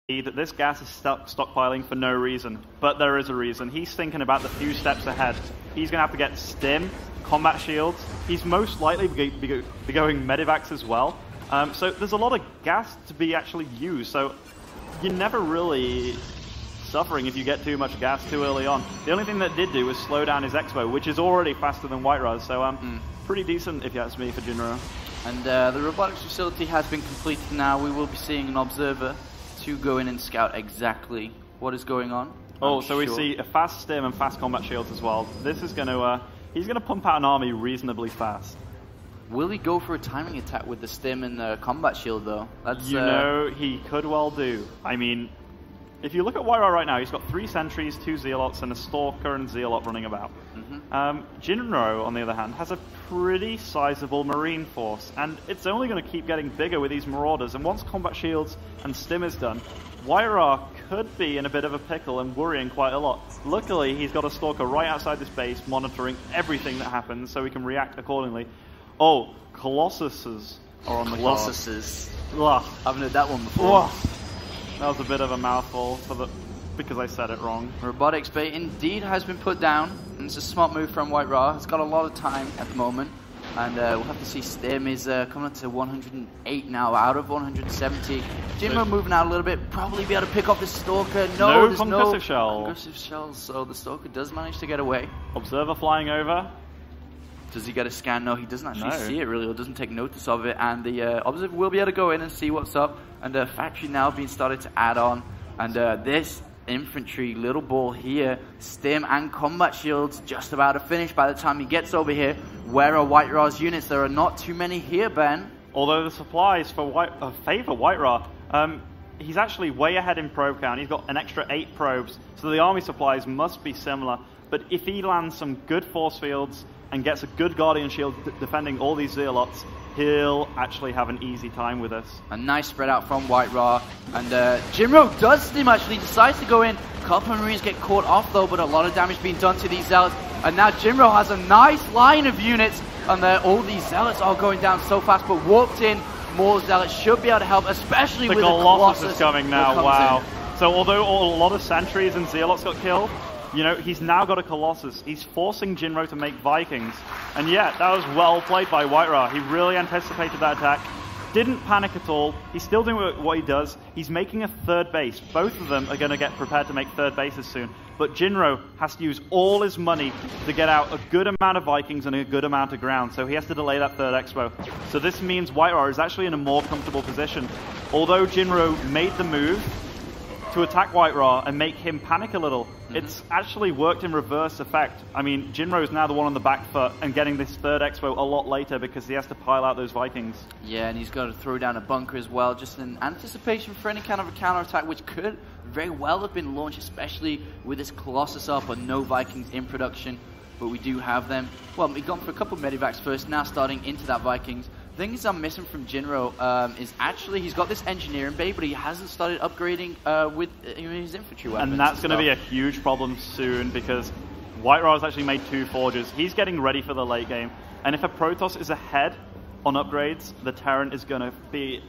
that this gas is stockpiling for no reason, but there is a reason. He's thinking about the few steps ahead. He's going to have to get stim, combat shields. He's most likely be going medivacs as well. So there's a lot of gas to be actually used. So you're never really suffering if you get too much gas too early on. The only thing that did do was slow down his Expo, which is already faster than WhiteRa. So pretty decent if you ask me for Jinro. And the robotics facility has been completed now. We will be seeing an observer to go in and scout exactly what is going on. Oh, so we see a fast stim and fast combat shields as well. This is going to, he's going to pump out an army reasonably fast. Will he go for a timing attack with the stim and the combat shield though? That's, you know, he could well do. I mean, if you look at WhiteRa right now, he's got 3 sentries, 2 zealots, and a stalker and zealot running about. Jinro, on the other hand, has a pretty sizable marine force, and it's only going to keep getting bigger with these marauders. And once combat shields and stim is done, WhiteRa could be in a bit of a pickle and worrying quite a lot. Luckily, he's got a stalker right outside this base, monitoring everything that happens, so he can react accordingly. Oh, Colossuses are on the Colossuses. Ugh. Haven't heard that one before. Ugh. That was a bit of a mouthful because I said it wrong. Robotics bait indeed has been put down, and it's a smart move from WhiteRa. It's got a lot of time at the moment, and we'll have to see. Stim is coming up to 108 now, out of 170. Jinro moving out a little bit, probably be able to pick off the Stalker. No, there's no concussive shells, so the Stalker does manage to get away. Observer flying over. Does he get a scan? No, he doesn't actually see it really, or doesn't take notice of it. And the observer will be able to go in and see what's up. And the factory now being started to add on. And this infantry little ball here, stim and combat shields, just about to finish by the time he gets over here. Where are WhiteRa's units? There are not too many here, Ben. Although the supplies for favor WhiteRa, he's actually way ahead in probe count. He's got an extra 8 probes, so the army supplies must be similar. But if he lands some good force fields and gets a good Guardian Shield defending all these Zealots, he'll actually have an easy time with us. A nice spread out from WhiteRa, and Jinro does stim actually, decides to go in. A couple of Marines get caught off though, but a lot of damage being done to these Zealots. And now Jinro has a nice line of units, and all these Zealots are going down so fast, but warped in, more Zealots should be able to help, especially with the Colossus is coming now, wow. So although a lot of sentries and Zealots got killed, you know, he's now got a Colossus. He's forcing Jinro to make Vikings. And yeah, that was well played by WhiteRa. He really anticipated that attack. Didn't panic at all. He's still doing what he does. He's making a 3rd base. Both of them are going to get prepared to make 3rd bases soon. But Jinro has to use all his money to get out a good amount of Vikings and a good amount of ground. So he has to delay that 3rd Expo. So this means WhiteRa is actually in a more comfortable position. Although Jinro made the move to attack WhiteRa and make him panic a little, it's actually worked in reverse effect. I mean, Jinro is now the one on the back foot and getting this 3rd Expo a lot later because he has to pile out those Vikings. Yeah, and he's got to throw down a bunker as well, just in anticipation for any kind of a counterattack, which could very well have been launched, especially with this Colossus up and no Vikings in production. But we do have them. Well, we've gone for a couple of medivacs first, now starting into that Vikings. The thing is I'm missing from Jinro is actually he's got this engineering bay, but he hasn't started upgrading with his infantry weapons. And that's going to be a huge problem soon because WhiteRa has actually made 2 forges. He's getting ready for the late game. And if a Protoss is ahead on upgrades, the Terran is going to be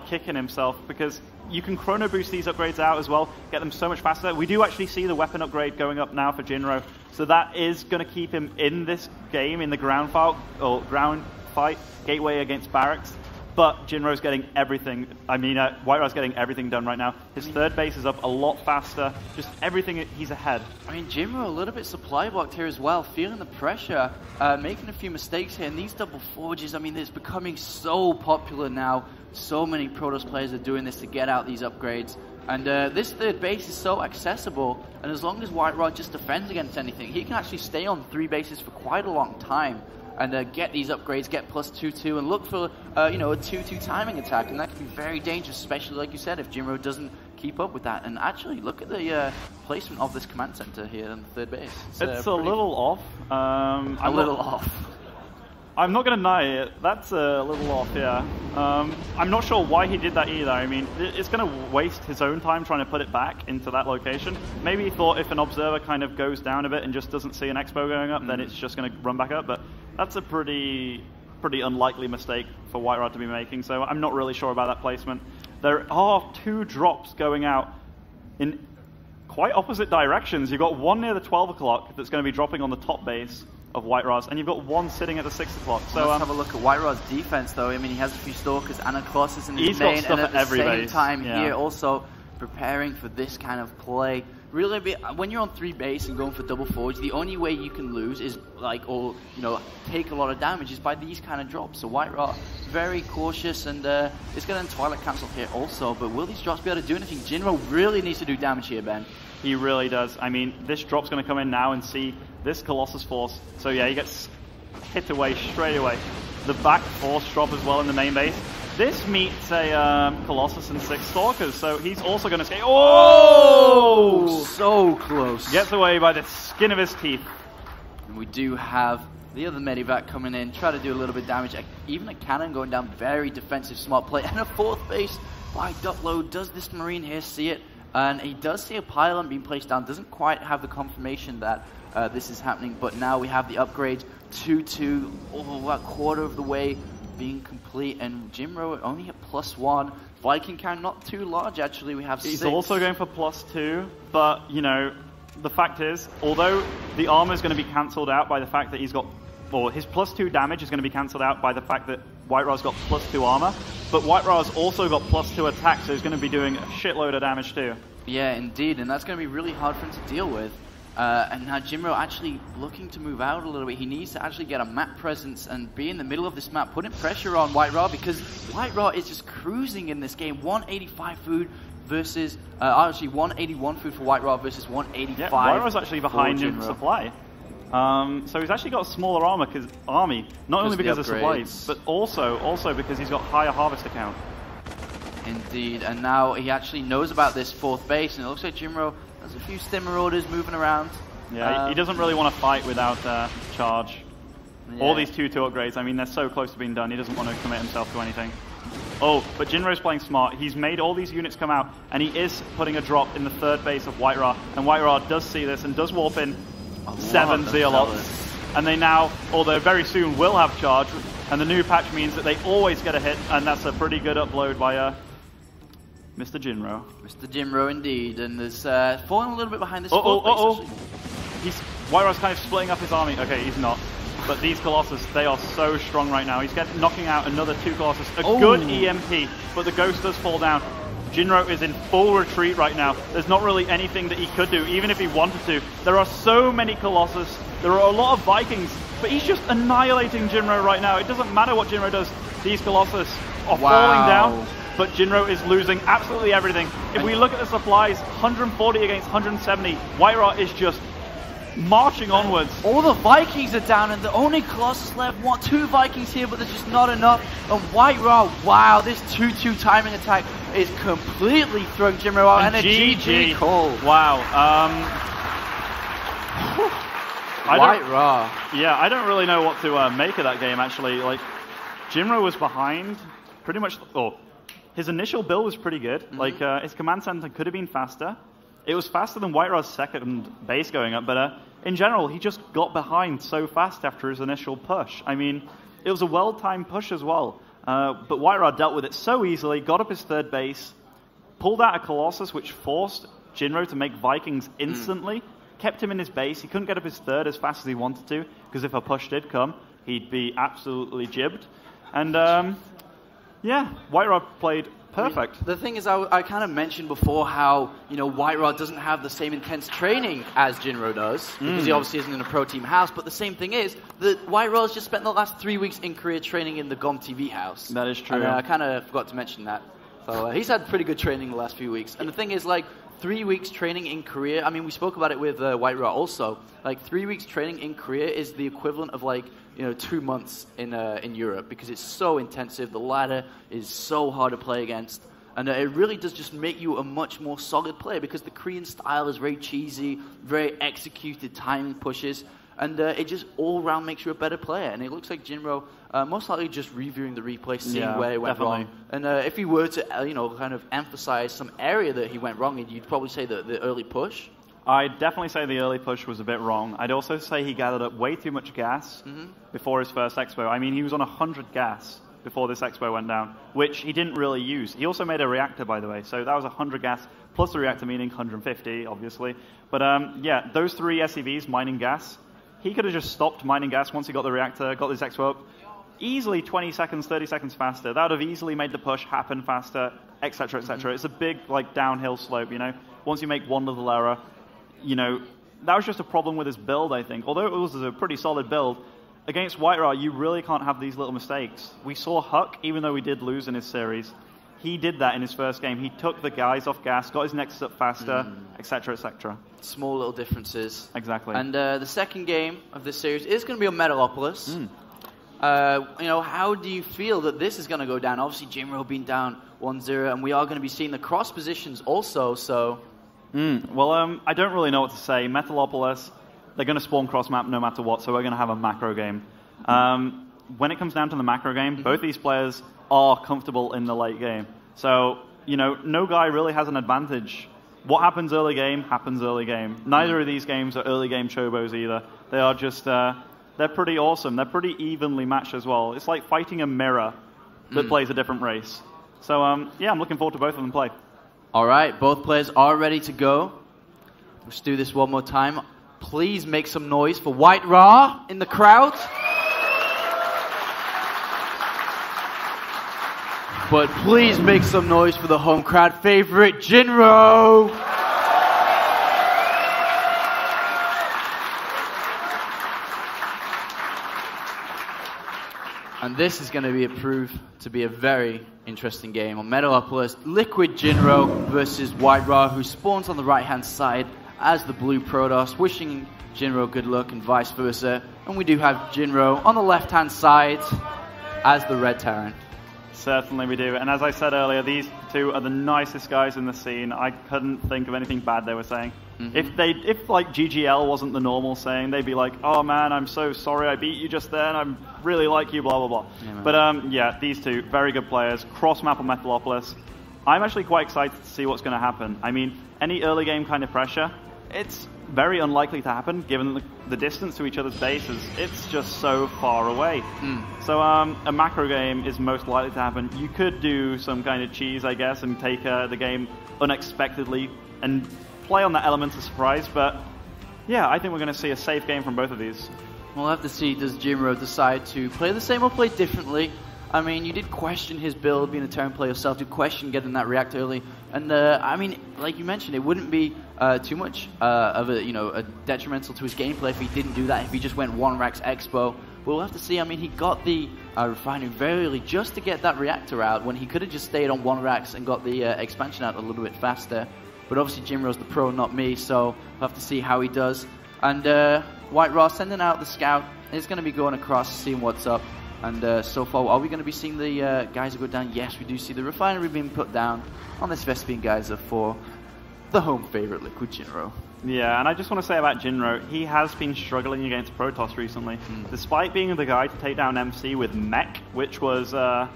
kicking himself because you can chrono boost these upgrades out as well, get them so much faster. We do actually see the weapon upgrade going up now for Jinro, so that is going to keep him in this game in the ground fight, gateway against barracks. But Jinro's getting everything. I mean, WhiteRa's getting everything done right now. His 3rd base is up a lot faster. Just everything, he's ahead. I mean, Jinro a little bit supply blocked here as well, feeling the pressure, making a few mistakes here. And these double forges, I mean, it's becoming so popular now. So many Protoss players are doing this to get out these upgrades. And this 3rd base is so accessible. And as long as WhiteRa just defends against anything, he can actually stay on 3 bases for quite a long time. And get these upgrades, get +2/2, and look for you know, a 2/2 timing attack, and that can be very dangerous, especially like you said, if Jinro doesn't keep up with that. And actually, look at the placement of this command center here on the 3rd base. It's a little off. A little off. I'm not going to deny it. That's a little off, yeah. I'm not sure why he did that either. I mean, it's going to waste his own time trying to put it back into that location. Maybe he thought if an observer kind of goes down a bit and just doesn't see an Expo going up, then it's just going to run back up. But that's a pretty unlikely mistake for WhiteRa to be making, so I'm not really sure about that placement. there are 2 drops going out in quite opposite directions. You've got one near the 12 o'clock that's going to be dropping on the top base of WhiteRa's, and you've got one sitting at the 6 o'clock. So let's have a look at WhiteRa's defense, though. I mean, he has a few Stalkers and a Colossus in his he's main, got stuff and at the every same base. time here also preparing for this kind of play. Really, when you're on 3 base and going for double forge, the only way you can lose is or take a lot of damage is by these kind of drops. So WhiteRa very cautious, and it's going to Twilight Cancel here also. But will these drops be able to do anything? Jinro really needs to do damage here, Ben. He really does. I mean, this drop's going to come in now and see this Colossus Force. So yeah, he gets hit away straight away. The back Force drop as well in the main base. This meets a Colossus and 6 Stalkers, so he's also going to escape. Oh! So close. Gets away by the skin of his teeth. And we do have the other Medivac coming in, try to do a little bit of damage. Even a cannon going down, very defensive, smart play. And a 4th base by Duckload. Does this Marine here see it? And he does see a pylon being placed down. Doesn't quite have the confirmation that this is happening, but now we have the upgrade 2-2, about quarter of the way being complete, and Jinro only at +1. Viking count not too large, actually. We have 6. He's also going for +2, but the fact is, although the armor is going to be cancelled out by the fact that he's got, or his +2 damage is going to be cancelled out by the fact that WhiteRa's got +2 armor, but WhiteRa's also got +2 attack, so he's going to be doing a shitload of damage too. Yeah, indeed, and that's going to be really hard for him to deal with. And now Jinro actually looking to move out a little bit. He needs to actually get a map presence and be in the middle of this map, putting pressure on WhiteRa, because WhiteRa is just cruising in this game. 185 food versus, actually 181 food for WhiteRa versus 185. Yeah, WhiteRa's actually behind in supply. So he's actually got a smaller army, not only because of supply, but also because he's got higher harvester count. Indeed, and now he actually knows about this 4th base, and it looks like Jinro has a few Stimmer orders moving around. Yeah, he doesn't really want to fight without charge. Yeah. All these 2-2 upgrades, I mean, they're so close to being done, he doesn't want to commit himself to anything. Oh, but Jinro's playing smart. He's made all these units come out, and he is putting a drop in the 3rd base of WhiteRa, and WhiteRa does see this and does warp in 7 Zealots. And they now, although very soon, will have charge, and the new patch means that they always get a hit, and that's a pretty good upload by Mr. Jinro. Mr. Jinro, indeed, and there's falling a little bit behind this. WhiteRa's kind of splitting up his army. Okay, he's not. But these Colossus, they are so strong right now. He's knocking out another 2 Colossus. A good EMP, but the Ghost does fall down. Jinro is in full retreat right now. There's not really anything that he could do, even if he wanted to. There are so many Colossus. There are a lot of Vikings, but he's just annihilating Jinro right now. It doesn't matter what Jinro does. These Colossus are falling down. But Jinro is losing absolutely everything. If we look at the supplies, 140 against 170, WhiteRa is just marching onwards. All the Vikings are down, and the only Colossus left. 2 Vikings here, but there's just not enough. And WhiteRa, wow, this 2-2 timing attack is completely throwing Jinro out, and a GG call. Wow. WhiteRa. Yeah, I don't really know what to make of that game, actually. Like, Jinro was behind pretty much. His initial build was pretty good. Like, his command center could have been faster. It was faster than WhiteRa's 2nd base going up, but in general, he just got behind so fast after his initial push. I mean, it was a well-timed push as well, but WhiteRa dealt with it so easily, got up his 3rd base, pulled out a Colossus, which forced Jinro to make Vikings instantly, kept him in his base. He couldn't get up his 3rd as fast as he wanted to, because if a push did come, he'd be absolutely jibbed. And yeah, WhiteRa played perfect. The thing is, I kind of mentioned before how, WhiteRa doesn't have the same intense training as Jinro does, because he obviously isn't in a pro team house, but the same thing is that WhiteRa has just spent the last 3 weeks in Korea training in the GOM TV house. That is true. And I kind of forgot to mention that. So he's had pretty good training the last few weeks. And the thing is, like, 3 weeks training in Korea, I mean, we spoke about it with WhiteRa also. Like, 3 weeks training in Korea is the equivalent of, like, 2 months in Europe, because it's so intensive. The ladder is so hard to play against. And it really does just make you a much more solid player, because the Korean style is very cheesy, very executed timing pushes. And it just all around makes you a better player. And it looks like Jinro most likely just reviewing the replay, seeing where it went wrong. And if he were to, kind of emphasize some area that he went wrong in, you'd probably say the early push. I'd definitely say the early push was a bit wrong. I'd also say he gathered up way too much gas before his first expo. I mean, he was on 100 gas before this expo went down, which he didn't really use. He also made a reactor, by the way, so that was 100 gas plus the reactor, meaning 150, obviously. But yeah, those 3 SCVs mining gas, he could have just stopped mining gas once he got the reactor, got this expo up, easily 20 seconds, 30 seconds faster. That would have easily made the push happen faster, etc., etc. It's a big, like, downhill slope, you know? Once you make one little error, you know, that was just a problem with his build, I think. Although it was a pretty solid build, against WhiteRa, you really can't have these little mistakes. We saw Huck, even though we did lose in his series, he did that in his first game. He took the guys off gas, got his nexus up faster, etc., etc. Small little differences. Exactly. And the second game of this series is going to be on Metalopolis. You know, how do you feel that this is going to go down? Obviously, Jinro being down 1-0, and we are going to be seeing the cross positions also, so... Well, I don't really know what to say. Metalopolis, they're going to spawn cross-map no matter what, so we're going to have a macro game. When it comes down to the macro game, both these players are comfortable in the late game. So, you know, no guy really has an advantage. What happens early game, happens early game. Neither of these games are early game chobos either. They are just, they're pretty awesome. They're pretty evenly matched as well. It's like fighting a mirror that plays a different race. So, yeah, I'm looking forward to both of them play. All right, both players are ready to go. Let's do this one more time. Please make some noise for WhiteRa in the crowd. But please make some noise for the home crowd favorite, Jinro. And this is going to prove to be a very interesting game on Metalopolis. Liquid Jinro versus WhiteRa, who spawns on the right-hand side as the blue Protoss, wishing Jinro good luck and vice versa. And we do have Jinro on the left-hand side as the red Terran. Certainly we do. And as I said earlier, these two are the nicest guys in the scene. I couldn't think of anything bad they were saying. If like GGL wasn't the normal saying, they'd be like, oh man, I'm so sorry I beat you just then. I really like you, blah, blah, blah. Yeah, but yeah, these two, very good players. Cross-map on Metalopolis. I'm actually quite excited to see what's going to happen. I mean, any early game kind of pressure, it's very unlikely to happen given the distance to each other's bases. It's just so far away. So a macro game is most likely to happen. You could do some kind of cheese, I guess, and take the game unexpectedly and play on that element of surprise. But yeah, I think we're going to see a safe game from both of these. We'll have to see, does Jinro decide to play the same or play differently? I mean, you did question his build, being a Terran player yourself, did question getting that reactor early. And I mean, like you mentioned, it wouldn't be too much of a, you know, a detrimental to his gameplay if he didn't do that, if he just went 1-Rax Expo. But we'll have to see. I mean, he got the refinery very early just to get that reactor out, when he could have just stayed on 1-Rax and got the expansion out a little bit faster. But obviously Jinro's the pro, not me, so we'll have to see how he does. And WhiteRa sending out the scout is going to be going across, seeing what's up. And so far, are we going to be seeing the guys go down? Yes, we do see the refinery being put down on this Vespene geyser for the home favorite, Liquid Jinro. Yeah, and I just want to say about Jinro, he has been struggling against Protoss recently. Despite being the guy to take down MC with mech, which was, that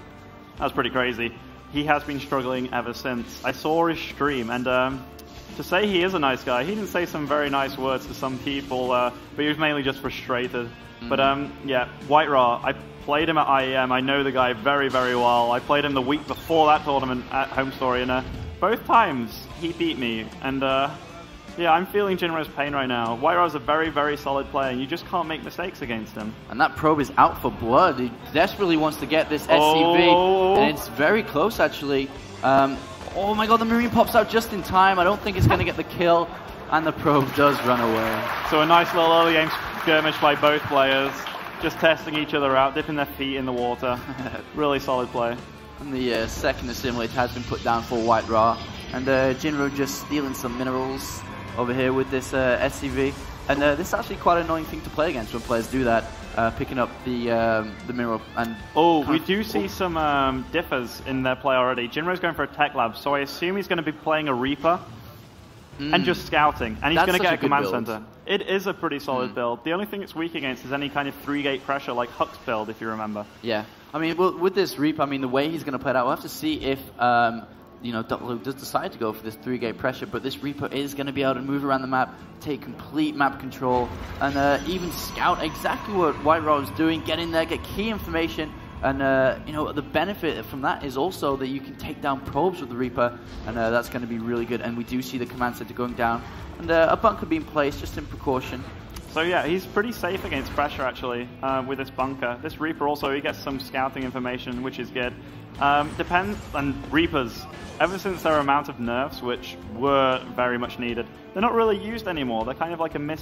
was pretty crazy. He has been struggling ever since. I saw his stream, and to say he is a nice guy, he didn't say some very nice words to some people, but he was mainly just frustrated. But yeah, WhiteRa, I played him at IEM. I know the guy very, very well. I played him the week before that tournament at Home Story, and both times he beat me. And yeah, I'm feeling Jinro's pain right now. WhiteRa is a very, very solid player, and you just can't make mistakes against him. And that probe is out for blood. He desperately wants to get this SCV, and it's very close, actually. Oh my god, the Marine pops out just in time. I don't think it's going to get the kill, and the probe does run away. So a nice little early game skirmish by both players. Just testing each other out, dipping their feet in the water. Really solid play. And the second assimilate has been put down for WhiteRa. And Jinro just stealing some minerals over here with this SCV. And this is actually quite an annoying thing to play against when players do that, picking up the mineral. And we do see some differs in their play already. Jinro's going for a tech lab, so I assume he's going to be playing a Reaper. And just scouting, and he's going to get a command center. It is a pretty solid build. The only thing it's weak against is any kind of 3-gate pressure, like Huck's build, if you remember. Yeah, I mean, well, with this Reaper, I mean, the way he's going to play it out, we'll have to see if you know, Dr. does decide to go for this 3-gate pressure, but this Reaper is going to be able to move around the map, take complete map control, and even scout exactly what WhiteRa is doing, get in there, get key information, And, you know, the benefit from that is also that you can take down probes with the Reaper, and that's going to be really good. And we do see the command center going down, and a bunker being placed just in precaution. So yeah, he's pretty safe against pressure actually with this bunker. This Reaper also, he gets some scouting information, which is good. Depends on Reapers, ever since their amount of nerfs, which were very much needed, they're not really used anymore. They're kind of like a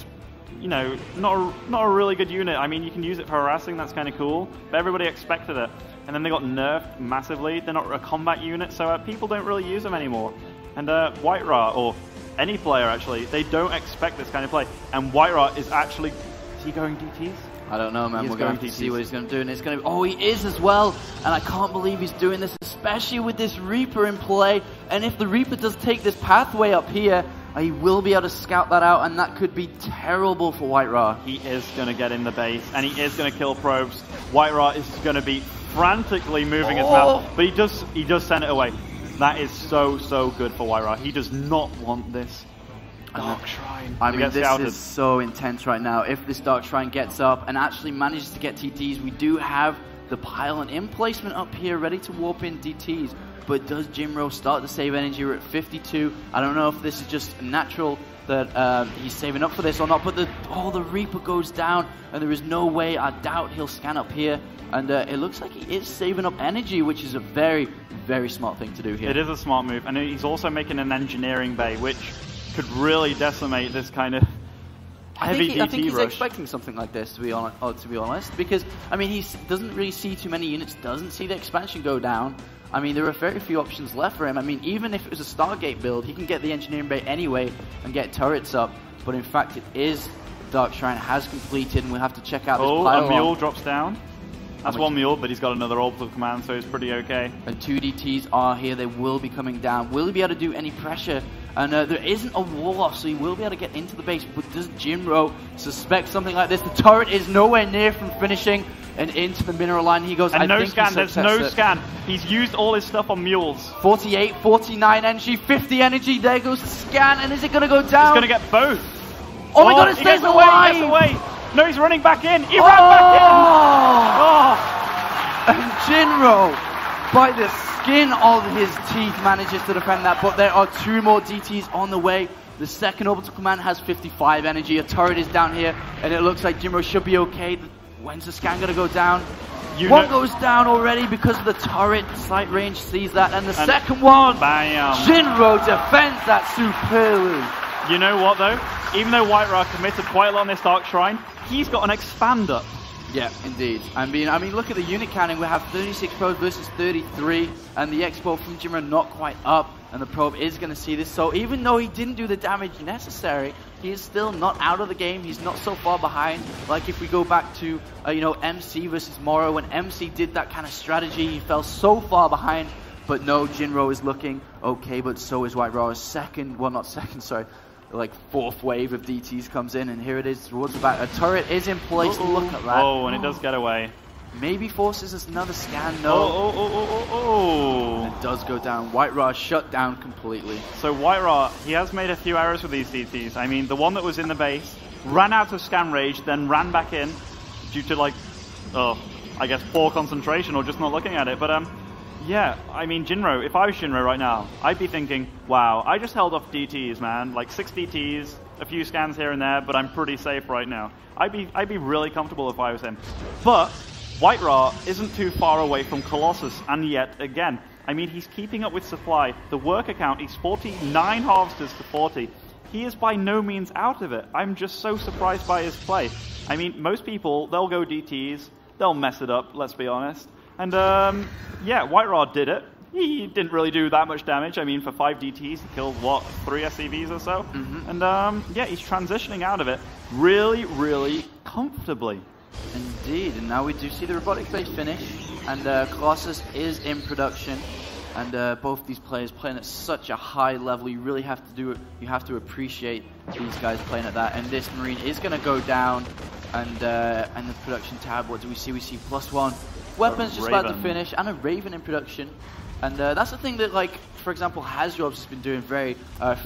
you know, not a really good unit. I mean, you can use it for harassing, that's kind of cool, but everybody expected it. And then they got nerfed massively. They're not a combat unit, so people don't really use them anymore. And WhiteRa, or any player actually, they don't expect this kind of play. And WhiteRa is actually, is he going DTs? I don't know, man. We're going to see what he's going to do, and it's going to be... Oh, he is as well, and I can't believe he's doing this, especially with this Reaper in play. And if the Reaper does take this pathway up here, he will be able to scout that out, and that could be terrible for WhiteRa. He is going to get in the base, and he is going to kill probes. WhiteRa is going to be frantically moving his mouth, but he does send it away. That is so good for WhiteRa. He does not want this Dark Shrine. I mean, this is so intense right now. If this Dark Shrine gets up and actually manages to get TTs, we do have the pylon in placement up here, ready to warp in DTs. But does Jinro start to save energy? We're at 52. I don't know if this is just natural that he's saving up for this or not, but the Reaper goes down, and there is no way, I doubt he'll scan up here. And it looks like he is saving up energy, which is a very, very smart thing to do here. It is a smart move, and he's also making an engineering bay, which could really decimate this kind of heavy DT rush. I think he's expecting something like this, to be honest, because, I mean, he doesn't really see too many units, doesn't see the expansion go down. I mean, there are very few options left for him. I mean, even if it was a Stargate build, he can get the engineering bay anyway and get turrets up. But in fact, it is Dark Shrine has completed, and we'll have to check out this pylon. A mule drops down. That's one mule, but he's got another orbital command, so it's pretty okay. And 2 DTs are here. They will be coming down. Will he be able to do any pressure? And there isn't a wall off, so he will be able to get into the base. But does Jinro suspect something like this? The turret is nowhere near from finishing, and into the mineral line he goes. And no scan, there's no scan. He's used all his stuff on mules. 48, 49 energy, 50 energy. There goes the scan, and is it going to go down? He's going to get both. Oh my god, it stays alive! He gets away. No, he's running back in. He ran back in. And Jinro, by the skin of his teeth, manages to defend that. But there are 2 more DTs on the way. The second orbital command has 55 energy. A turret is down here, and it looks like Jinro should be okay. When's the scan going to go down? One goes down already because of the turret. Sight range sees that, and the second one, bam. Jinro defends that superbly. You know what though? Even though WhiteRa committed quite a lot on this Dark Shrine, he's got an expander. Yeah, indeed. I mean, look at the unit counting. We have 36 probes versus 33, and the expo from Jinro not quite up, and the probe is going to see this. So even though he didn't do the damage necessary, he is still not out of the game. He's not so far behind. Like if we go back to, you know, MC versus Morrow, when MC did that kind of strategy, he fell so far behind. But no, Jinro is looking okay, but so is WhiteRa. Like 4th wave of DTs comes in, and here it is towards the back. A turret is in place. Look at that. Oh, and it does get away. Maybe forces us another scan. No. Oh. It does go down. WhiteRa shut down completely. So WhiteRa, he has made a few errors with these DTs. I mean, the one that was in the base ran out of scan range, then ran back in due to like, I guess poor concentration or just not looking at it. But yeah, I mean, Jinro, if I was Jinro right now, I'd be thinking, wow, I just held off DTs, man. Like 6 DTs, a few scans here and there, but I'm pretty safe right now. I'd be really comfortable if I was him. But WhiteRa isn't too far away from Colossus, and yet again, I mean, he's keeping up with supply. The worker count, he's 49 harvesters to 40. He is by no means out of it. I'm just so surprised by his play. I mean, most people, they'll go DTs, they'll mess it up, let's be honest. And yeah, WhiteRa did it. He didn't really do that much damage. I mean, for 5 DTs, he killed, what, 3 SCVs or so? And yeah, he's transitioning out of it really, really comfortably. Indeed, and now we do see the robotic base finish, and Colossus is in production, and both these players playing at such a high level. You really have to do it. You have to appreciate these guys playing at that. And this Marine is going to go down, and the production tab. What do we see? We see +1 weapons just about to finish, and a Raven in production. And that's the thing that, like, for example, Hasjobs has been doing very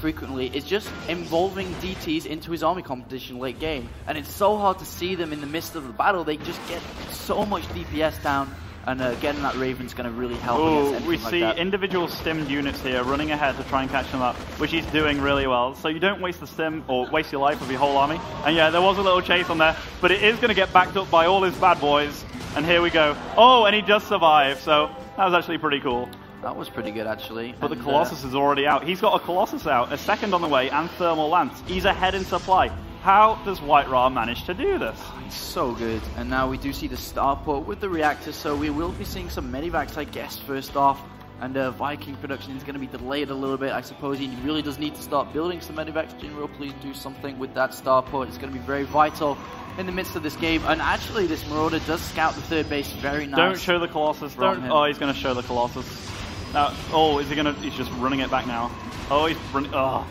frequently, is just involving DTs into his army competition late game. And it's so hard to see them in the midst of the battle. They just get so much DPS down. and getting that Raven's going to really help. Ooh, we see individual stimmed units here running ahead to try and catch them up, which he's doing really well. So you don't waste the stim or waste your life with your whole army. And yeah, there was a little chase on there, but it is going to get backed up by all his bad boys. And here we go. Oh, and he does survive. So that was actually pretty cool. That was pretty good, actually. But the Colossus is already out. He's got a Colossus out, a second on the way, and Thermal Lance. He's ahead in supply. How does WhiteRa manage to do this? It's so good. And now we do see the starport with the reactors, so we will be seeing some medivacs, I guess, first off. And Viking production is going to be delayed a little bit. I suppose he really does need to start building some medivacs. Jinro, please do something with that starport. It's going to be very vital in the midst of this game. And actually, this Marauder does scout the third base very nice. Don't show the Colossus. Oh, he's going to show the Colossus. Now, oh, is he gonna? He's just running it back now. Oh, he's running. Oh,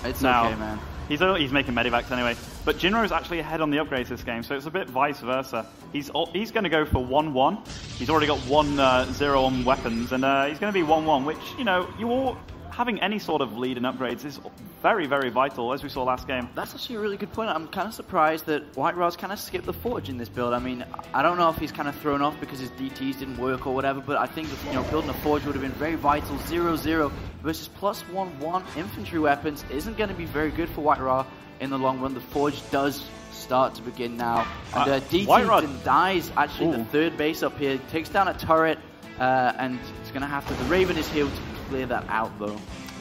it's okay, man. He's making medivacs anyway. But Jinro's actually ahead on the upgrades this game, so it's a bit vice versa. He's going to go for 1-1. He's already got 1-0 on weapons, and he's going to be 1-1, which you're having any sort of lead in upgrades is very, very vital, as we saw last game. That's actually a really good point. I'm kind of surprised that WhiteRa's kind of skipped the Forge in this build. I mean, I don't know if he's kind of thrown off because his DTs didn't work or whatever, but I think building a Forge would have been very vital. 0-0 versus +1-1 infantry weapons isn't going to be very good for WhiteRa in the long run. The Forge does start to begin now. And DT denies actually the third base up here. Takes down a turret, and it's going to have to... The Raven is here to clear that out, though.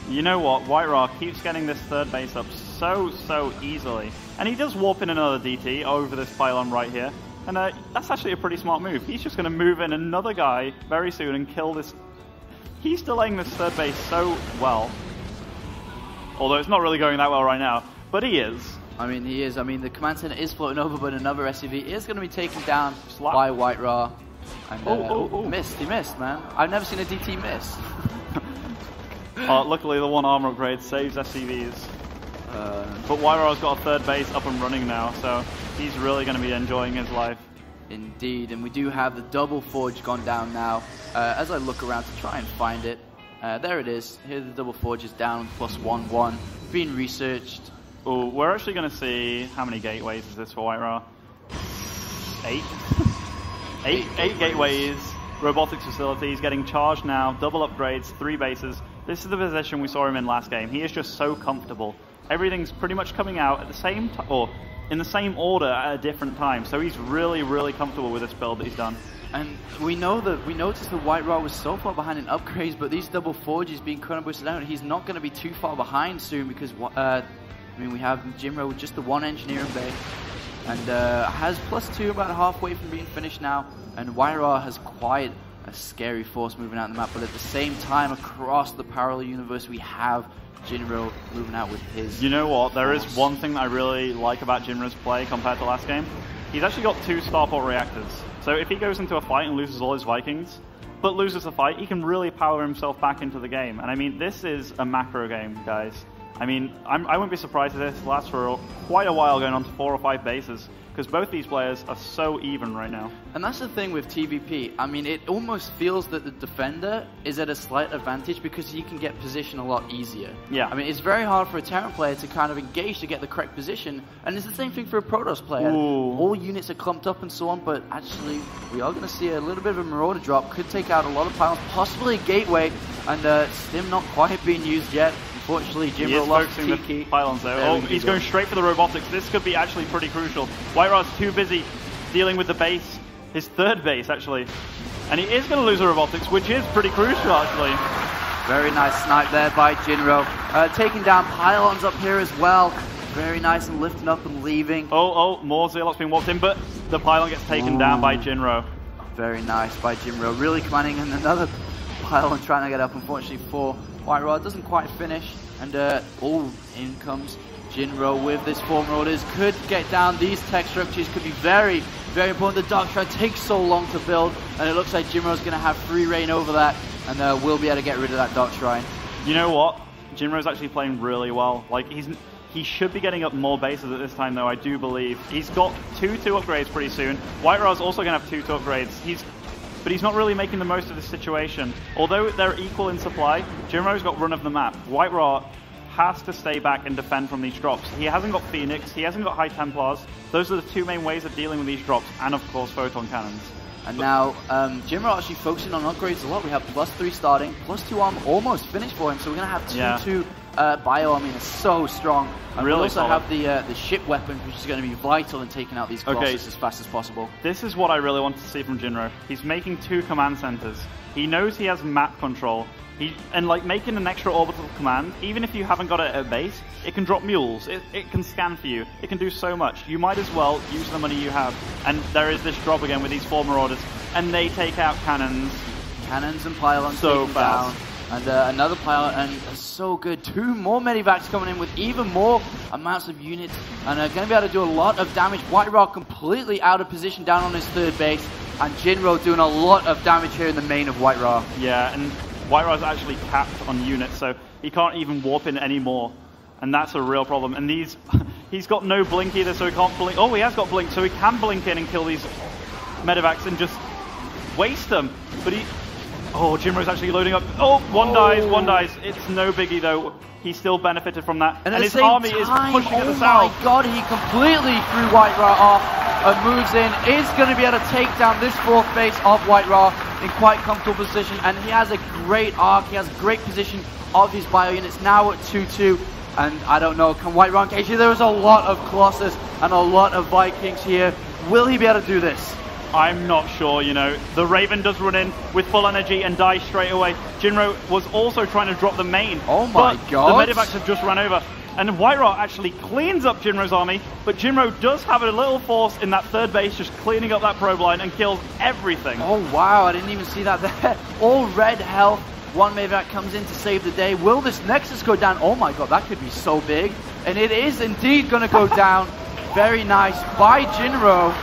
You know what? WhiteRa keeps getting this third base up so easily. And he does warp in another DT over this pylon right here. And that's actually a pretty smart move. He's just going to move in another guy very soon and kill this... He's delaying this third base so well. Although it's not really going that well right now. But he is. I mean, he is. I mean, the command center is floating over, but another SCV is going to be taken down by WhiteRa. And, missed. He missed, man. I've never seen a DT miss. Luckily, the one armor upgrade saves SCVs. But WhiteRa's got a third base up and running now, so he's really going to be enjoying his life. Indeed, and we do have the double Forge gone down now. As I look around to try and find it, there it is. Here the double Forge is down, +1-1, being researched. Oh, we're actually going to see how many gateways is this for WhiteRa? 8? 8 gateways, robotics facilities, getting charged now, double upgrades, 3 bases. This is the position we saw him in last game. He is just so comfortable. Everything's pretty much coming out at the same time, or in the same order at a different time. So he's really, really comfortable with this build that he's done. And we noticed that WhiteRa was so far behind in upgrades, but these double Forges being chrono boosted out, he's not going to be too far behind soon because I mean, we have Jinro with just the 1 engineering bay, and has +2 about halfway from being finished now. And WhiteRa has quite a scary force moving out the map, but at the same time, across the parallel universe, we have Jinro moving out with his. You know what? There is one thing that I really like about Jinro's play compared to last game. He's actually got 2 starport reactors. So if he goes into a fight and loses all his Vikings, but loses the fight, he can really power himself back into the game. And I mean, this is a macro game, guys. I mean, I wouldn't be surprised if this lasts for quite a while, going on to 4 or 5 bases, because both these players are so even right now. And that's the thing with TVP. I mean, it almost feels that the defender is at a slight advantage because he can get position a lot easier. Yeah. I mean, it's very hard for a Terran player to kind of engage to get the correct position, and it's the same thing for a Protoss player. Ooh. All units are clumped up and so on, but actually, we are going to see a little bit of a Marauder drop. Could take out a lot of pylons, possibly a gateway, and Stim not quite being used yet. Unfortunately, Jinro lost the pylons though. Oh, he's going straight for the robotics. This could be actually pretty crucial. WhiteRa's too busy dealing with the base, his third base actually. And he is going to lose the robotics, which is pretty crucial actually. Very nice snipe there by Jinro. Taking down pylons up here as well. Very nice and lifting up and leaving. Oh, more Zealots being walked in, but the pylon gets taken down by Jinro. Very nice by Jinro. Really commanding, and another pylon trying to get up, unfortunately for WhiteRa. Doesn't quite finish, and in comes Jinro with this 4 Marauders. Could get down these tech structures, could be very, very important. The Dark Shrine takes so long to build, and it looks like Jinro's going to have free reign over that, and we'll be able to get rid of that Dark Shrine. You know what? Jinro's actually playing really well. Like, he should be getting up more bases at this time, though, I do believe. He's got 2 upgrades pretty soon. WhiteRa's also going to have 2 upgrades. But he's not really making the most of this situation. Although they're equal in supply, Jinro's got run of the map. WhiteRa has to stay back and defend from these drops. He hasn't got Phoenix, he hasn't got High Templars. Those are the 2 main ways of dealing with these drops, and of course Photon Cannons. And now, Jinro actually focusing on upgrades a lot. We have +3 starting, +2 armor almost finished for him, so we're going to have 2-2 bio. I mean, it's so strong. And really we also solid. have the ship weapon, which is going to be vital in taking out these Colossus as fast as possible. This is what I really want to see from Jinro. He's making 2 command centers. He knows he has map control. And like making an extra orbital command, even if you haven't got it at base, it can drop mules, it can scan for you, it can do so much. You might as well use the money you have. And there is this drop again with these 4 Marauders, and they take out cannons. Cannons and pylons so taken fast. down. And another pylon, and so good. 2 more medivacs coming in with even more amounts of units, and are going to be able to do a lot of damage. WhiteRa completely out of position down on his 3rd base, and Jinro doing a lot of damage here in the main of WhiteRa. Yeah, and WhiteRa's actually capped on units, so he can't even warp in anymore. And that's a real problem. And he's got no blink either, so he can't blink. Oh, he has got blink, so he can blink in and kill these medivacs and just waste them. But oh, Jinro's actually loading up. Oh, one dies. It's no biggie though. He still benefited from that. And his army is pushing at the south. Oh my god, he completely threw WhiteRa off and moves in. Is going to be able to take down this 4th base of WhiteRa in quite comfortable position. And he has a great arc. He has a great position of his bio units now at 2-2. And I don't know, can WhiteRa engage here? There is a lot of Colossus and a lot of Vikings here. Will he be able to do this? I'm not sure, you know. The Raven does run in with full energy and die straight away. Jinro was also trying to drop the main. Oh my god. The medivacs have just run over. And WhiteRa actually cleans up Jinro's army, but Jinro does have a little force in that 3rd base, just cleaning up that probe line and kills everything. Oh wow, I didn't even see that there. All red health. 1 medivac comes in to save the day. Will this Nexus go down? Oh my god, that could be so big. And it is indeed going to go down. Very nice by Jinro.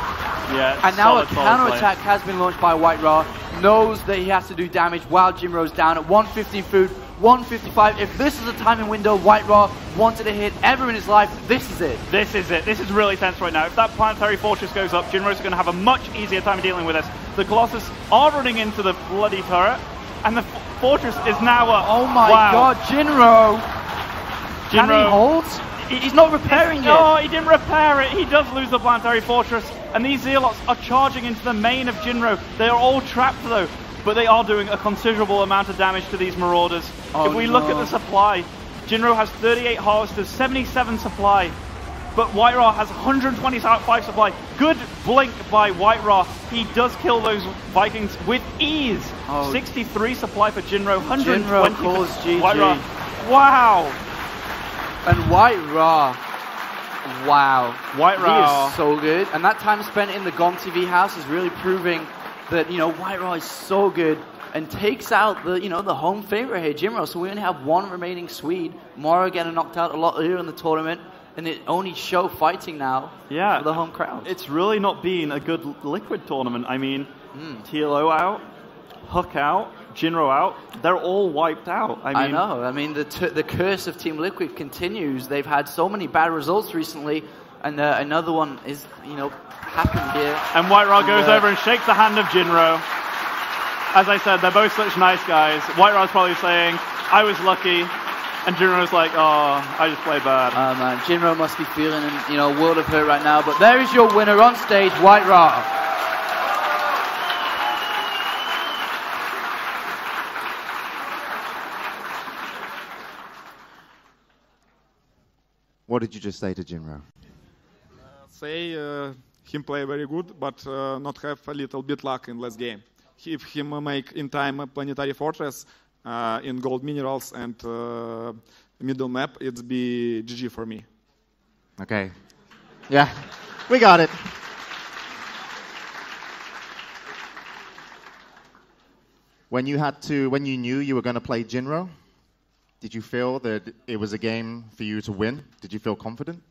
Yeah, and now a counterattack has been launched by WhiteRa. Knows that he has to do damage while Jinro's down at 115 food, 155. If this is a timing window WhiteRa wanted to hit ever in his life, this is it. This is it. This is really tense right now. If that planetary fortress goes up, Jinro's going to have a much easier time dealing with this. The Colossus are running into the bloody turret, and the fortress is now up. Oh my god, Jinro! Can he hold? He's not repairing it. No, he didn't repair it. He does lose the planetary fortress. And these Zealots are charging into the main of Jinro. They are all trapped though, but they are doing a considerable amount of damage to these Marauders. If we look at the supply, Jinro has 38 harvesters, 77 supply. But WhiteRa has 125 supply. Good blink by WhiteRa. He does kill those Vikings with ease. 63 supply for Jinro, 120 Jinro calls GG. WhiteRa. Wow. And WhiteRa. Wow. WhiteRa. He is so good. And that time spent in the GOM TV house is really proving that, you know, WhiteRa is so good and takes out the, you know, the home favorite here, Jinro. So we only have 1 remaining Swede. Mora getting knocked out a lot earlier in the tournament. And it only show fighting now for the home crowd. It's really not been a good Liquid tournament. I mean, TLO out, Huck out, Jinro out. They're all wiped out. I know. I mean, the curse of Team Liquid continues. They've had so many bad results recently. And another one is, you know, happened here. And WhiteRa goes over and shakes the hand of Jinro. As I said, they're both such nice guys. WhiteRa's probably saying, I was lucky. And Jinro's like, oh, I just played bad. Oh man, Jinro must be feeling, you know, a world of hurt right now. But there is your winner on stage, WhiteRa. What did you just say to Jinro? Say him play very good, but not have a little bit luck in last game. If him make in time a planetary fortress, in gold minerals and middle map, it's be GG for me. Okay. Yeah, we got it. When you knew you were going to play Jinro, did you feel that it was a game for you to win? Did you feel confident?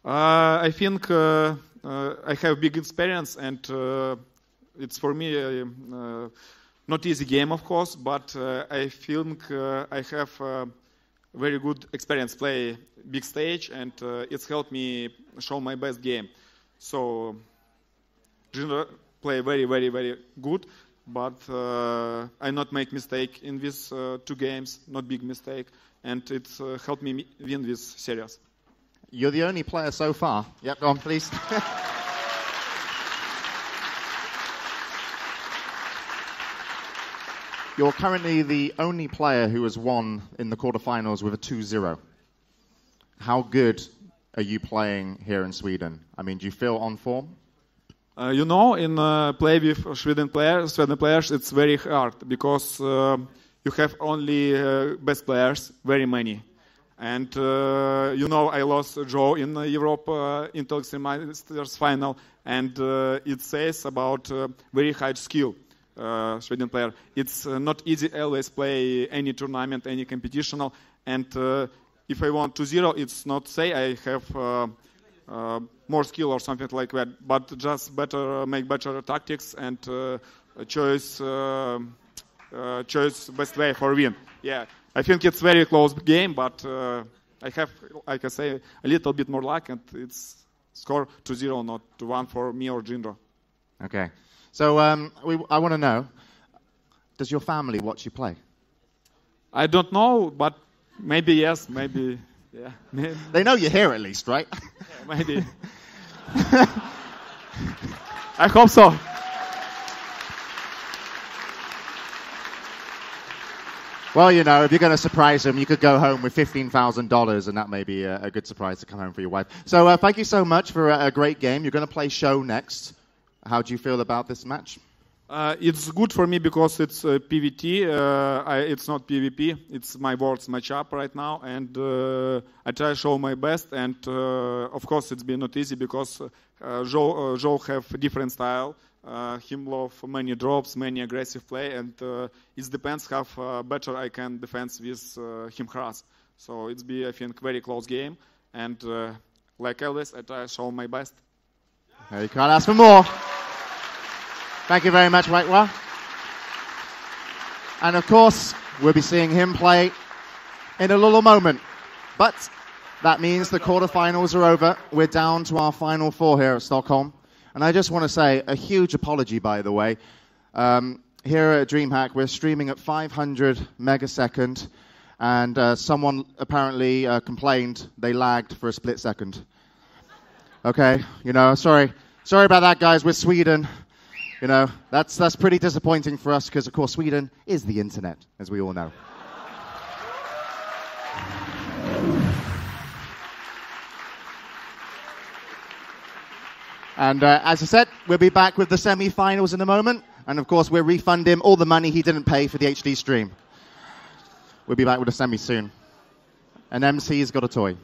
I think I have big experience, and it's for me not easy game, of course, but I think I have very good experience play big stage, and it's helped me show my best game. So Jinro play very, very, very good, but I not make mistake in these 2 games, not big mistake, and it helped me win this series. You're the only player so far. Yep, go on, please. You're currently the only player who has won in the quarterfinals with a 2-0. How good are you playing here in Sweden? I mean, do you feel on form? You know, in play with Sweden players, it's very hard because you have only best players, very many. And you know, I lost Joe in Europe Intel Extreme Masters final, and it says about very high skill. Sweden player. It's not easy always play any tournament, any competitional, and if I want 2-0, it's not say I have more skill or something like that, but just make better tactics and choose best way for win. Yeah, I think it's very close game, but I have, like I say, a little bit more luck, and it's score 2-0, not 2-1 for me or Jinro. Okay. So I want to know, does your family watch you play? I don't know, but maybe yes, maybe yeah. Maybe. They know you're here at least, right? Yeah, maybe. I hope so. Well, you know, if you're going to surprise them, you could go home with $15,000, and that may be a good surprise to come home for your wife. So thank you so much for a great game. You're going to play Show next. How do you feel about this match? It's good for me because it's PvT. It's not PvP. It's my words matchup right now, and I try to show my best. And of course, it's been not easy because Joe have different style. Him love many drops, many aggressive play, and it depends how better I can defend with him harass. So it's be, I think, very close game, and like always, I try to show my best. You can't ask for more. Thank you very much, WhiteRa. And of course, we'll be seeing him play in a little moment. But that means the quarterfinals are over. We're down to our final four here at Stockholm. And I just want to say a huge apology, by the way. Here at DreamHack, we're streaming at 500 megasecond. And someone apparently complained they lagged for a split second. Okay, you know, sorry. Sorry about that, guys. We're Sweden. You know, that's pretty disappointing for us because, of course, Sweden is the internet, as we all know. And as I said, we'll be back with the semi-finals in a moment. And, of course, we'll refund him all the money he didn't pay for the HD stream. We'll be back with the semi soon. And MC's got a toy.